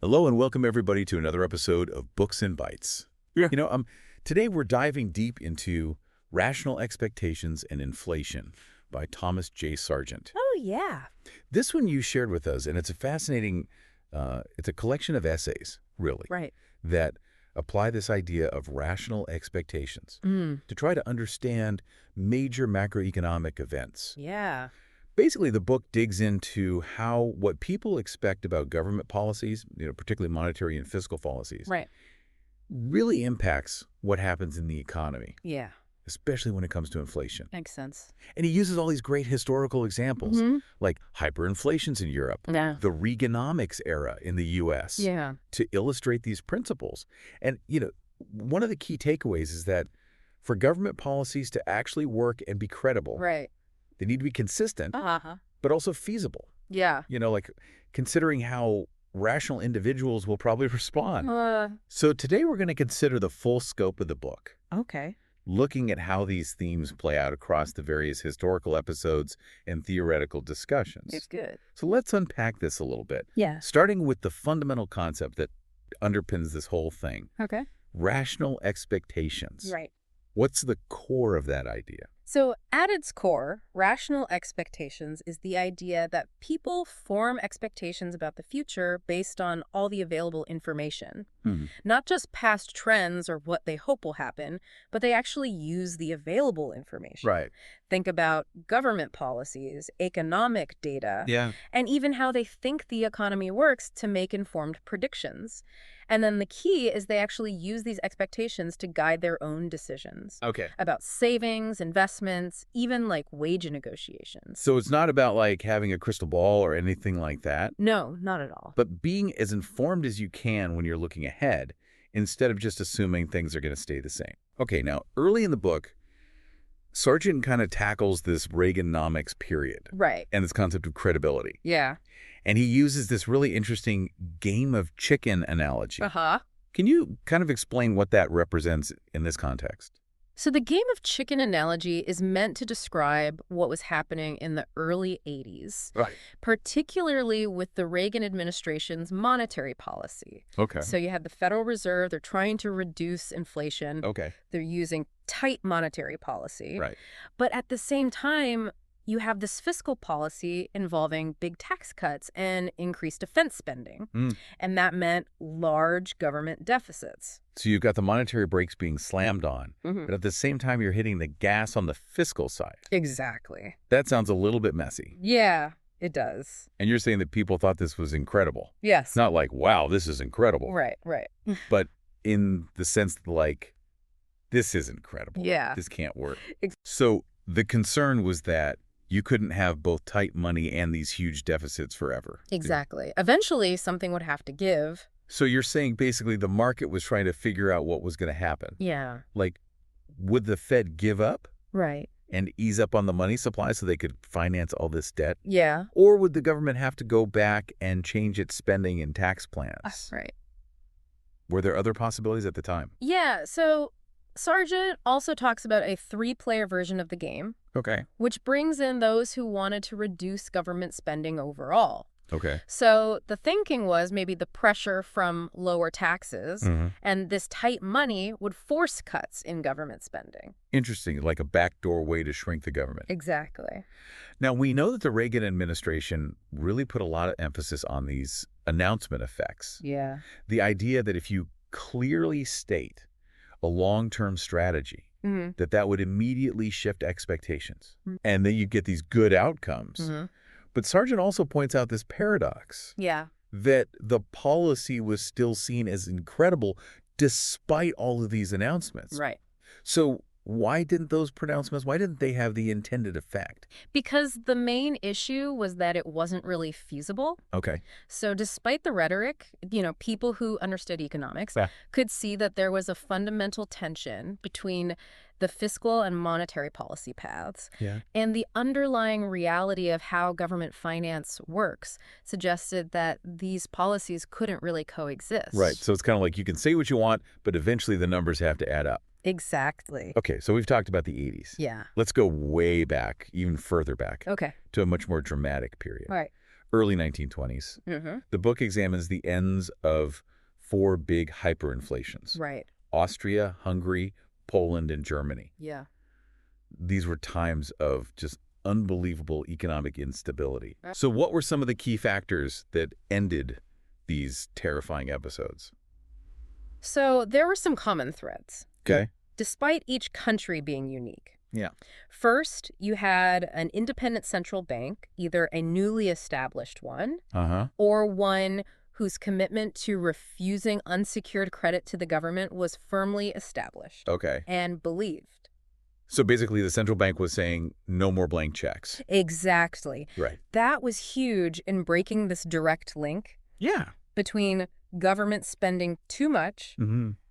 Hello and welcome everybody to another episode of Books and Bytes. Yeah. Today we're diving deep into Rational Expectations and Inflation by Thomas J. Sargent. Oh, yeah. This one you shared with us, and it's a fascinating, it's a collection of essays, really, Right. that apply this idea of rational expectations to try to understand major macroeconomic events. Yeah. Basically, the book digs into how what people expect about government policies, particularly monetary and fiscal policies, Right. really impacts what happens in the economy, Yeah. especially when it comes to inflation. Makes sense. And he uses all these great historical examples, Mhm. like hyperinflations in Europe, Yeah. the Reaganomics era in the U.S., Yeah. to illustrate these principles. And, one of the key takeaways is that for government policies to actually work and be credible, Right. they need to be consistent, Uh-huh. but also feasible. Yeah. Like considering how rational individuals will probably respond. So today we're going to consider the full scope of the book, Okay. looking at how these themes play out across the various historical episodes and theoretical discussions. It's good. So let's unpack this a little bit, Yeah. starting with the fundamental concept that underpins this whole thing, Okay. rational expectations. Right. What's the core of that idea? So at its core, rational expectations is the idea that people form expectations about the future based on all the available information. Not just past trends or what they hope will happen, but they actually use the available information. Right. Think about government policies, economic data, Yeah. and even how they think the economy works to make informed predictions. And then the key is they actually use these expectations to guide their own decisions Okay. about savings, investments, even like wage negotiations. So it's not about like having a crystal ball or anything like that, No, not at all. but being as informed as you can when you're looking ahead instead of just assuming things are going to stay the same. Okay, now early in the book, Sargent kind of tackles this Reaganomics period Right. and this concept of credibility. Yeah. And he uses this really interesting game of chicken analogy. Uh-huh. Can you kind of explain what that represents in this context? So the game of chicken analogy is meant to describe what was happening in the early 80s, Right. particularly with the Reagan administration's monetary policy. Okay. So you have the Federal Reserve, they're trying to reduce inflation. Okay. They're using tight monetary policy. Right. But at the same time, you have this fiscal policy involving big tax cuts and increased defense spending. And that meant large government deficits. So you've got the monetary brakes being slammed on, but at the same time you're hitting the gas on the fiscal side. Exactly. That sounds a little bit messy. Yeah, it does. And you're saying that people thought this was incredible. Yes. It's not like, wow, this is incredible. Right. But in the sense that, like, this is incredible. Yeah. This can't work. Ex- So the concern was that you couldn't have both tight money and these huge deficits forever. Exactly. Eventually, something would have to give. So you're saying basically the market was trying to figure out what was going to happen. Yeah. Like, would the Fed give up Right. and ease up on the money supply so they could finance all this debt? Yeah. Or would the government have to go back and change its spending and tax plans? Right. Were there other possibilities at the time? Yeah. So Sargent also talks about a 3-player version of the game, Okay. which brings in those who wanted to reduce government spending overall. Okay. So the thinking was maybe the pressure from lower taxes and this tight money would force cuts in government spending. Interesting, like a backdoor way to shrink the government. Exactly. Now, we know that the Reagan administration really put a lot of emphasis on these announcement effects. Yeah. The idea that if you clearly state a long-term strategy, that would immediately shift expectations. And then you get these good outcomes. But Sargent also points out this paradox Yeah. that the policy was still seen as incredible despite all of these announcements. Right. So why didn't they have the intended effect? Because the main issue was that it wasn't really feasible. Okay. So despite the rhetoric, people who understood economics could see that there was a fundamental tension between the fiscal and monetary policy paths and the underlying reality of how government finance works suggested that these policies couldn't really coexist. Right. So it's kind of like you can say what you want, but eventually the numbers have to add up. Exactly. Okay, so we've talked about the 80s. Yeah. Let's go way back, even further back, Okay. to a much more dramatic period. All right. early 1920s. The book examines the ends of 4 big hyperinflations. Right. Austria, Hungary, Poland, and Germany. Yeah. These were times of just unbelievable economic instability. So what were some of the key factors that ended these terrifying episodes? So there were some common threads. Okay. Despite each country being unique. Yeah. First, you had an independent central bank, either a newly established one or one whose commitment to refusing unsecured credit to the government was firmly established and believed. So basically the central bank was saying no more blank checks. Exactly. Right. That was huge in breaking this direct link between government spending too much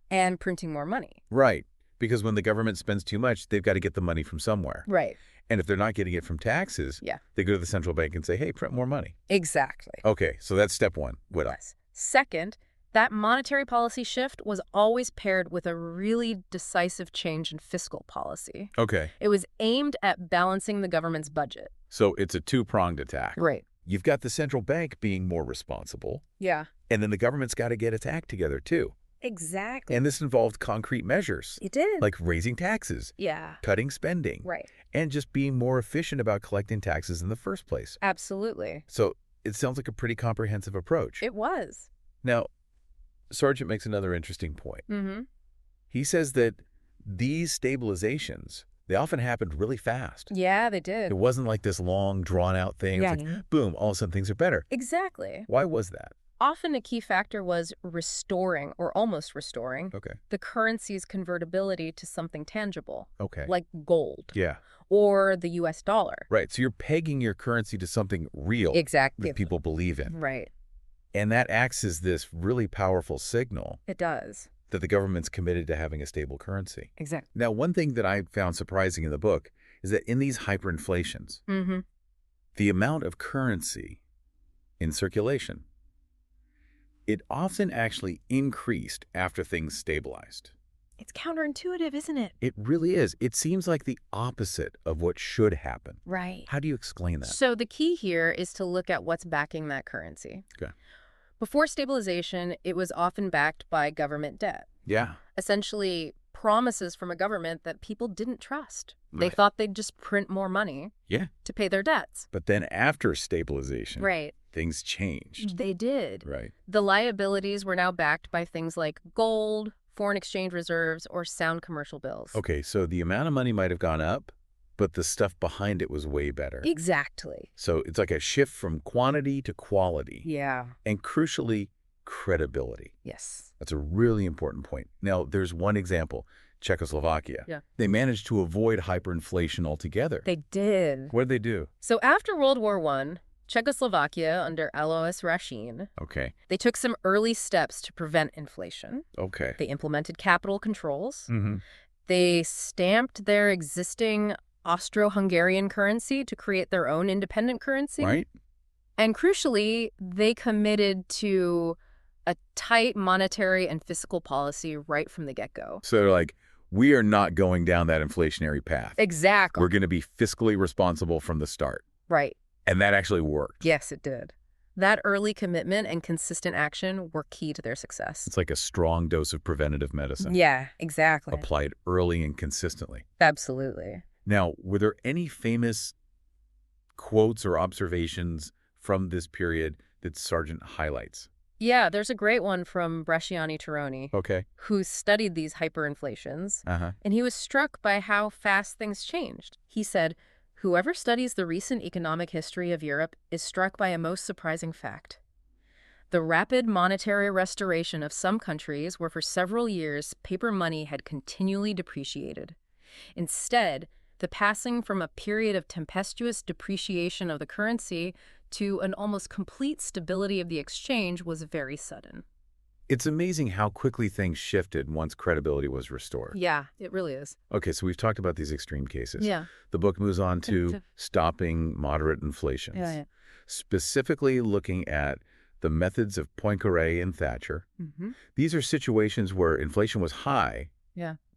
and printing more money. Right. Because when the government spends too much, they've got to get the money from somewhere. Right. And if they're not getting it from taxes, they go to the central bank and say, hey, print more money. Exactly. Okay, so that's step one. What else? Second, that monetary policy shift was always paired with a really decisive change in fiscal policy. Okay. It was aimed at balancing the government's budget. So it's a two-pronged attack. Right. You've got the central bank being more responsible. Yeah. And then the government's got to get its act together, too. Exactly. And this involved concrete measures. It did. Like raising taxes. Yeah. Cutting spending. Right. And just being more efficient about collecting taxes in the first place. Absolutely. So it sounds like a pretty comprehensive approach. It was. Now, Sargent makes another interesting point. He says that these stabilizations, they often happened really fast. Yeah, they did. It wasn't like this long, drawn-out thing. It's like, boom, all of a sudden things are better. Exactly. Why was that? Often a key factor was restoring, or almost restoring, the currency's convertibility to something tangible, like gold, or the U.S. dollar. Right, so you're pegging your currency to something real that people believe in. Right. And that acts as this really powerful signal. It does. That the government's committed to having a stable currency. Exactly. Now, one thing that I found surprising in the book is that in these hyperinflations, the amount of currency in circulation, it often actually increased after things stabilized. It's counterintuitive, isn't it? It really is. It seems like the opposite of what should happen. Right. How do you explain that? So the key here is to look at what's backing that currency. Okay. Before stabilization, it was often backed by government debt. Yeah. Essentially, promises from a government that people didn't trust. They thought they'd just print more money to pay their debts. But then after stabilization, right, things changed. They did. Right. The liabilities were now backed by things like gold, foreign exchange reserves, or sound commercial bills. Okay, so the amount of money might have gone up, but the stuff behind it was way better. Exactly. So it's like a shift from quantity to quality. Yeah. And crucially, credibility. Yes. That's a really important point. Now, there's one example, Czechoslovakia. Yeah. They managed to avoid hyperinflation altogether. They did. What did they do? So after World War I, Czechoslovakia, under Alois Racine, they took some early steps to prevent inflation. They implemented capital controls. They stamped their existing Austro-Hungarian currency to create their own independent currency. Right. And crucially, they committed to a tight monetary and fiscal policy right from the get-go. So they're like, we are not going down that inflationary path. Exactly. We're going to be fiscally responsible from the start. Right. And that actually worked. Yes, it did. That early commitment and consistent action were key to their success. It's like a strong dose of preventative medicine. Yeah, exactly. Applied early and consistently. Absolutely. Now, were there any famous quotes or observations from this period that Sargent highlights? Yeah, there's a great one from Bresciani Tironi, who studied these hyperinflations, and he was struck by how fast things changed. He said, "Whoever studies the recent economic history of Europe is struck by a most surprising fact. The rapid monetary restoration of some countries where for several years paper money had continually depreciated. Instead, the passing from a period of tempestuous depreciation of the currency to an almost complete stability of the exchange was very sudden." It's amazing how quickly things shifted once credibility was restored. Yeah, it really is. Okay, so we've talked about these extreme cases. Yeah. The book moves on to stopping moderate inflations, specifically looking at the methods of Poincaré and Thatcher. These are situations where inflation was high,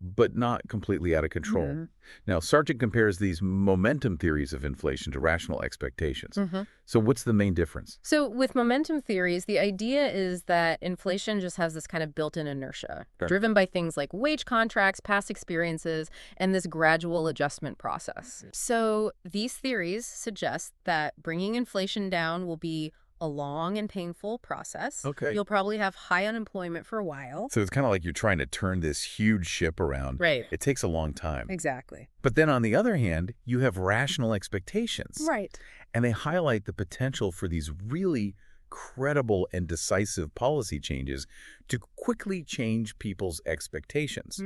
but not completely out of control. Now, Sargent compares these momentum theories of inflation to rational expectations. So what's the main difference? So with momentum theories, the idea is that inflation just has this kind of built-in inertia, driven by things like wage contracts, past experiences, and this gradual adjustment process. So these theories suggest that bringing inflation down will be a long and painful process. You'll probably have high unemployment for a while. So it's kind of like you're trying to turn this huge ship around. Right. It takes a long time. Exactly. But then on the other hand, you have rational expectations. Right. And they highlight the potential for these really credible and decisive policy changes to quickly change people's expectations.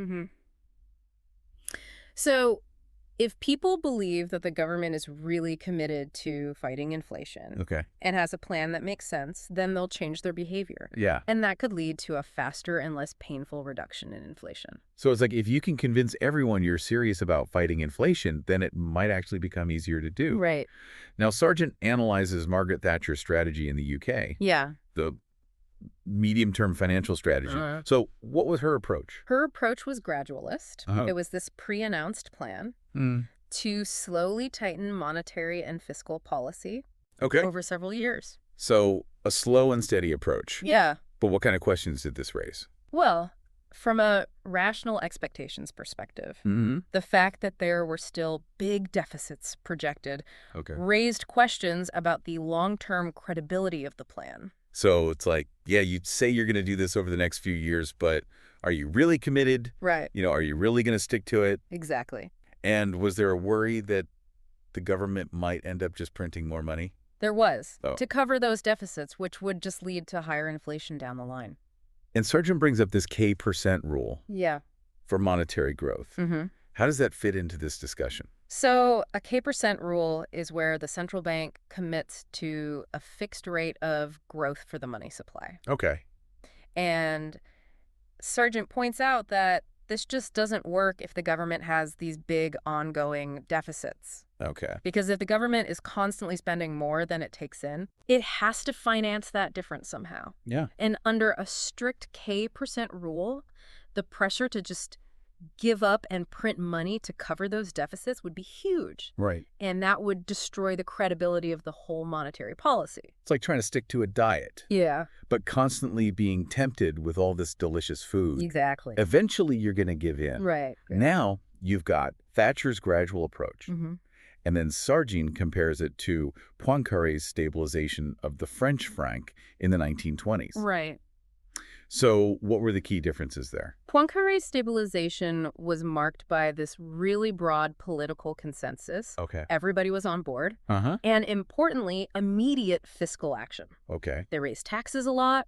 So if people believe that the government is really committed to fighting inflation and has a plan that makes sense, then they'll change their behavior. And that could lead to a faster and less painful reduction in inflation. So it's like if you can convince everyone you're serious about fighting inflation, then it might actually become easier to do. Right. Now, Sargent analyzes Margaret Thatcher's strategy in the UK. The medium-term financial strategy. So what was her approach? Her approach was gradualist. It was this pre-announced plan to slowly tighten monetary and fiscal policy over several years. So a slow and steady approach. But what kind of questions did this raise? Well, from a rational expectations perspective, the fact that there were still big deficits projected raised questions about the long-term credibility of the plan. So it's like, yeah, you'd say you're going to do this over the next few years, but are you really committed? Right. You know, are you really going to stick to it? Exactly. And was there a worry that the government might end up just printing more money? There was, to cover those deficits, which would just lead to higher inflation down the line. And Sargent brings up this K% rule for monetary growth. How does that fit into this discussion? So a K% rule is where the central bank commits to a fixed rate of growth for the money supply. And Sargent points out that this just doesn't work if the government has these big ongoing deficits. Because if the government is constantly spending more than it takes in, it has to finance that difference somehow. And under a strict K% rule, the pressure to just give up and print money to cover those deficits would be huge. And that would destroy the credibility of the whole monetary policy. It's like trying to stick to a diet. But constantly being tempted with all this delicious food. Exactly. Eventually, you're going to give in. Now, you've got Thatcher's gradual approach. And then Sargent compares it to Poincaré's stabilization of the French franc in the 1920s. So what were the key differences there? Poincaré's stabilization was marked by this really broad political consensus. Everybody was on board. And importantly, immediate fiscal action. They raised taxes a lot.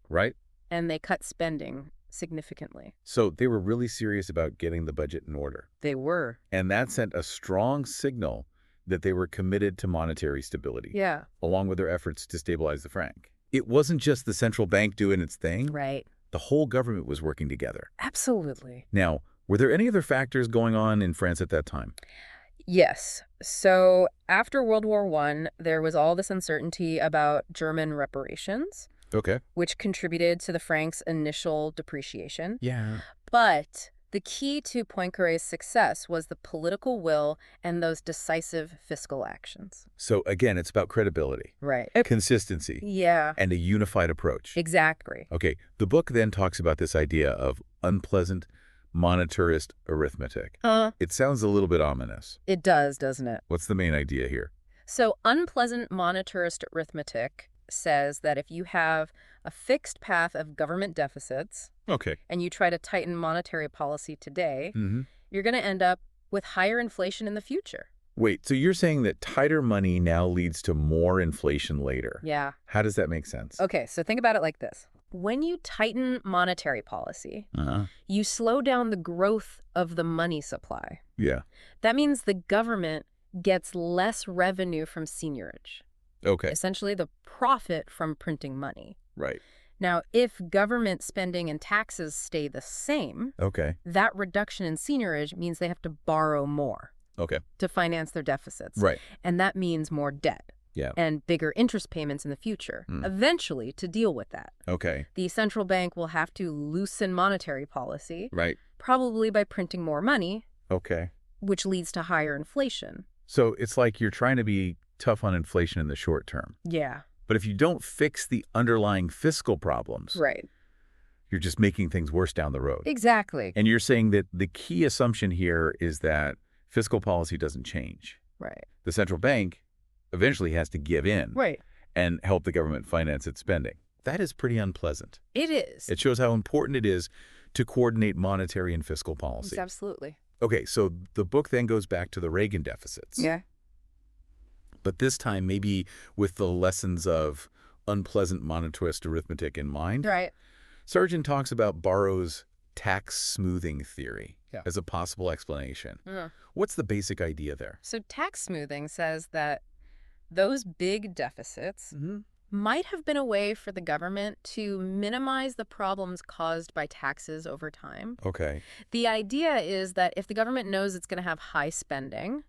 And they cut spending significantly. So they were really serious about getting the budget in order. They were. And that sent a strong signal that they were committed to monetary stability. Along with their efforts to stabilize the franc. It wasn't just the central bank doing its thing. The whole government was working together. Absolutely. Now, were there any other factors going on in France at that time? Yes. So after World War I, there was all this uncertainty about German reparations, which contributed to the franc's initial depreciation. But the key to Poincaré's success was the political will and those decisive fiscal actions. So again, it's about credibility. Consistency. And a unified approach. Exactly. The book then talks about this idea of unpleasant monetarist arithmetic. It sounds a little bit ominous. It does, doesn't it? What's the main idea here? So unpleasant monetarist arithmetic says that if you have a fixed path of government deficits and you try to tighten monetary policy today, you're going to end up with higher inflation in the future. Wait, so you're saying that tighter money now leads to more inflation later? How does that make sense? So think about it like this. When you tighten monetary policy, you slow down the growth of the money supply. That means the government gets less revenue from seigniorage. Essentially the profit from printing money. Now, if government spending and taxes stay the same, that reduction in seigniorage means they have to borrow more to finance their deficits. And that means more debt and bigger interest payments in the future, eventually to deal with that. The central bank will have to loosen monetary policy, probably by printing more money, Okay. which leads to higher inflation. So it's like you're trying to be tough on inflation in the short term. Yeah. But if you don't fix the underlying fiscal problems, Right. you're just making things worse down the road. Exactly. And you're saying that the key assumption here is that fiscal policy doesn't change. Right. The central bank eventually has to give in Right. and help the government finance its spending. That is pretty unpleasant. It is. It shows how important it is to coordinate monetary and fiscal policy. Absolutely. Okay, so the book then goes back to the Reagan deficits. Yeah. But this time maybe with the lessons of unpleasant monetarist arithmetic in mind. Right. Sargent talks about Barrow's tax smoothing theory as a possible explanation. Yeah. What's the basic idea there? So tax smoothing says that those big deficits might have been a way for the government to minimize the problems caused by taxes over time. Okay. The idea is that if the government knows it's going to have high spending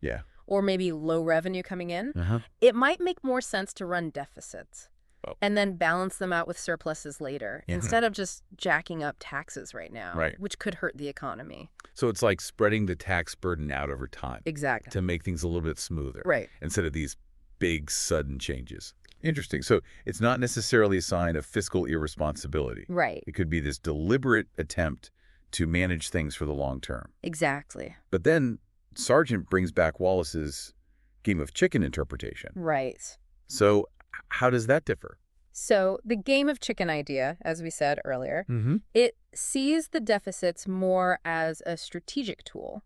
or maybe low revenue coming in, it might make more sense to run deficits and then balance them out with surpluses later instead of just jacking up taxes right now, which could hurt the economy. So it's like spreading the tax burden out over time. Exactly. To make things a little bit smoother. Right. Instead of these big, sudden changes. Interesting. So it's not necessarily a sign of fiscal irresponsibility. Right. It could be this deliberate attempt to manage things for the long term. Exactly. But then Sargent brings back Wallace's game of chicken interpretation. Right. So how does that differ? So the game of chicken idea, as we said earlier, it sees the deficits more as a strategic tool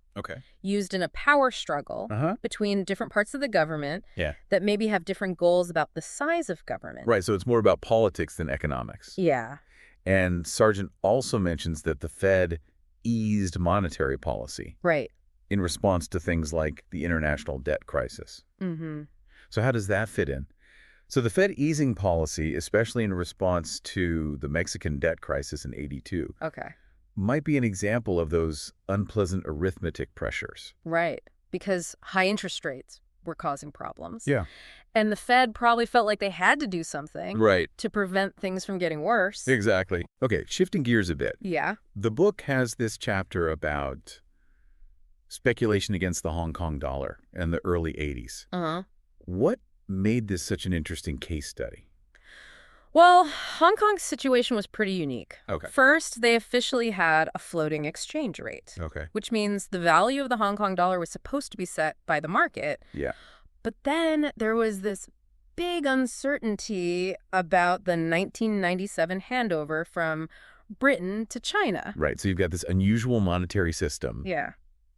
used in a power struggle between different parts of the government that maybe have different goals about the size of government. Right, so it's more about politics than economics. Yeah. And Sargent also mentions that the Fed eased monetary policy in response to things like the international debt crisis. So how does that fit in? So the Fed easing policy, especially in response to the Mexican debt crisis in '82, might be an example of those unpleasant arithmetic pressures. Right, because high interest rates were causing problems. Yeah. And the Fed probably felt like they had to do something to prevent things from getting worse. Exactly. Okay, shifting gears a bit. Yeah. The book has this chapter about speculation against the Hong Kong dollar in the early '80s. What made this such an interesting case study? Well, Hong Kong's situation was pretty unique. Okay. First, they officially had a floating exchange rate, which means the value of the Hong Kong dollar was supposed to be set by the market. Yeah. But then there was this big uncertainty about the 1997 handover from Britain to China. Right, so you've got this unusual monetary system. Yeah.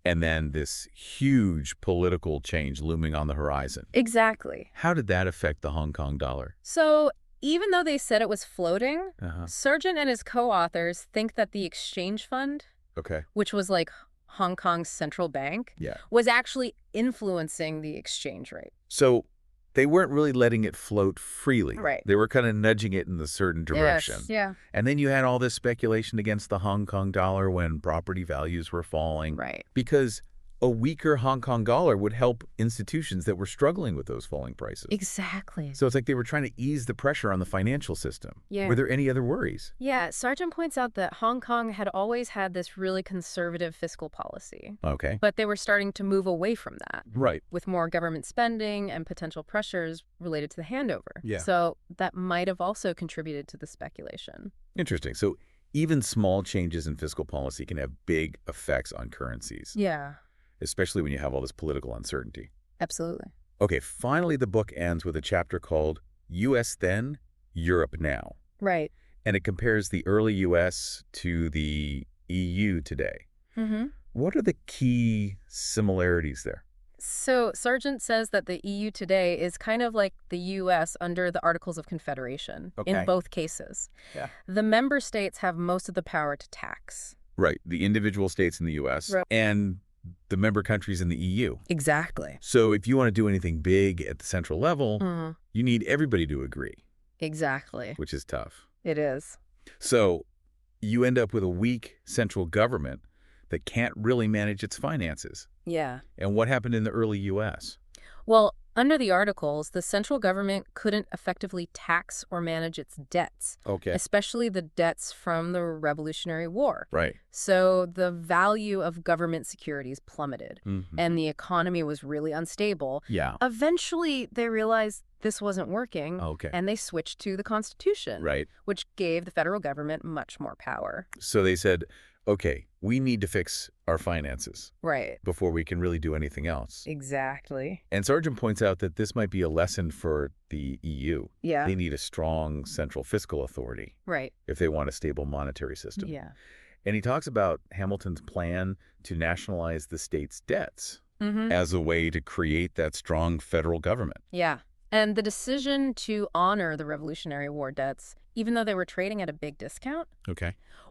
And then this huge political change looming on the horizon. Exactly. How did that affect the Hong Kong dollar? So even though they said it was floating, Sargent and his co-authors think that the exchange fund, which was like Hong Kong's central bank, was actually influencing the exchange rate. So they weren't really letting it float freely. Right. They were kind of nudging it in a certain direction. Yes, yeah. And then you had all this speculation against the Hong Kong dollar when property values were falling. Right. Because a weaker Hong Kong dollar would help institutions that were struggling with those falling prices. Exactly. So it's like they were trying to ease the pressure on the financial system. Yeah. Were there any other worries? Yeah, Sargent points out that Hong Kong had always had this really conservative fiscal policy. Okay. But they were starting to move away from that. Right. With more government spending and potential pressures related to the handover. Yeah. So that might have also contributed to the speculation. Interesting. So even small changes in fiscal policy can have big effects on currencies. Yeah. Especially when you have all this political uncertainty. Absolutely. Okay, finally the book ends with a chapter called U.S. Then, Europe Now. Right. And it compares the early U.S. to the EU today. What are the key similarities there? So Sargent says that the EU today is kind of like the U.S. under the Articles of Confederation in both cases. Yeah. The member states have most of the power to tax. Right, the individual states in the U.S. and the member countries in the EU. Exactly. So if you want to do anything big at the central level, you need everybody to agree. Exactly. Which is tough. It is. So you end up with a weak central government that can't really manage its finances. Yeah. And what happened in the early U.S.? Well, Under the Articles, the central government couldn't effectively tax or manage its debts, especially the debts from the Revolutionary War. Right. So the value of government securities plummeted, and the economy was really unstable. Yeah. Eventually, they realized this wasn't working, and they switched to the Constitution, which gave the federal government much more power. So they said, okay, we need to fix our finances before we can really do anything else. Exactly. And Sargent points out that this might be a lesson for the EU. Yeah. They need a strong central fiscal authority if they want a stable monetary system. Yeah. And he talks about Hamilton's plan to nationalize the state's debts as a way to create that strong federal government. Yeah. And the decision to honor the Revolutionary War debts, even though they were trading at a big discount,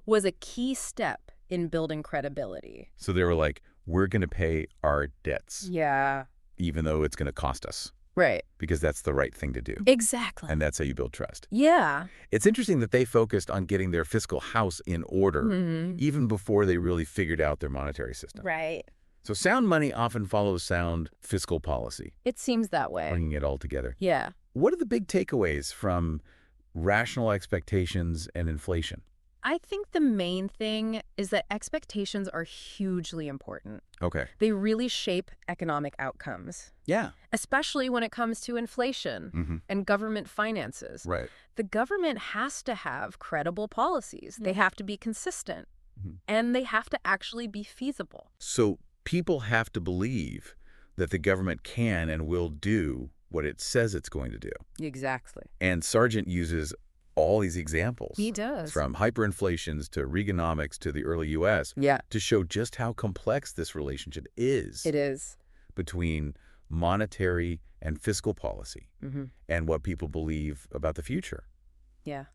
was a key step in building credibility. So they were like, we're going to pay our debts. Yeah. Even though it's going to cost us. Right. Because that's the right thing to do. Exactly. And that's how you build trust. Yeah. It's interesting that they focused on getting their fiscal house in order even before they really figured out their monetary system. Right. So sound money often follows sound fiscal policy. It seems that way. Bringing it all together. Yeah. What are the big takeaways from rational expectations and inflation? I think the main thing is that expectations are hugely important. They really shape economic outcomes. Yeah. Especially when it comes to inflation and government finances. Right. The government has to have credible policies. They have to be consistent. And they have to actually be feasible. So people have to believe that the government can and will do what it says it's going to do. Exactly. And Sargent uses all these examples. He does. From hyperinflations to Reaganomics to the early U.S. To show just how complex this relationship is. It is. Between monetary and fiscal policy and what people believe about the future. Yeah.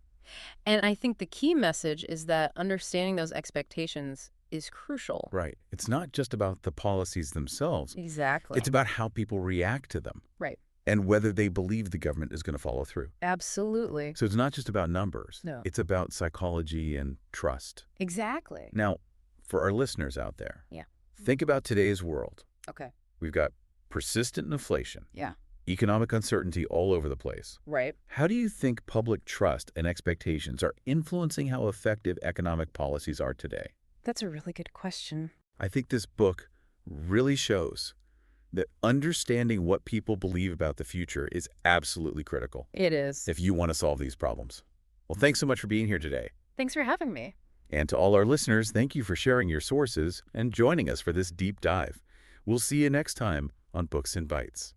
And I think the key message is that understanding those expectations is crucial. Right. It's not just about the policies themselves. Exactly. It's about how people react to them. Right. And whether they believe the government is going to follow through. Absolutely. So it's not just about numbers. No. It's about psychology and trust. Exactly. Now, for our listeners out there, think about today's world. We've got persistent inflation. Economic uncertainty all over the place. Right. How do you think public trust and expectations are influencing how effective economic policies are today? That's a really good question. I think this book really shows that understanding what people believe about the future is absolutely critical. It is. If you want to solve these problems. Well, thanks so much for being here today. Thanks for having me. And to all our listeners, thank you for sharing your sources and joining us for this deep dive. We'll see you next time on Books and Bytes.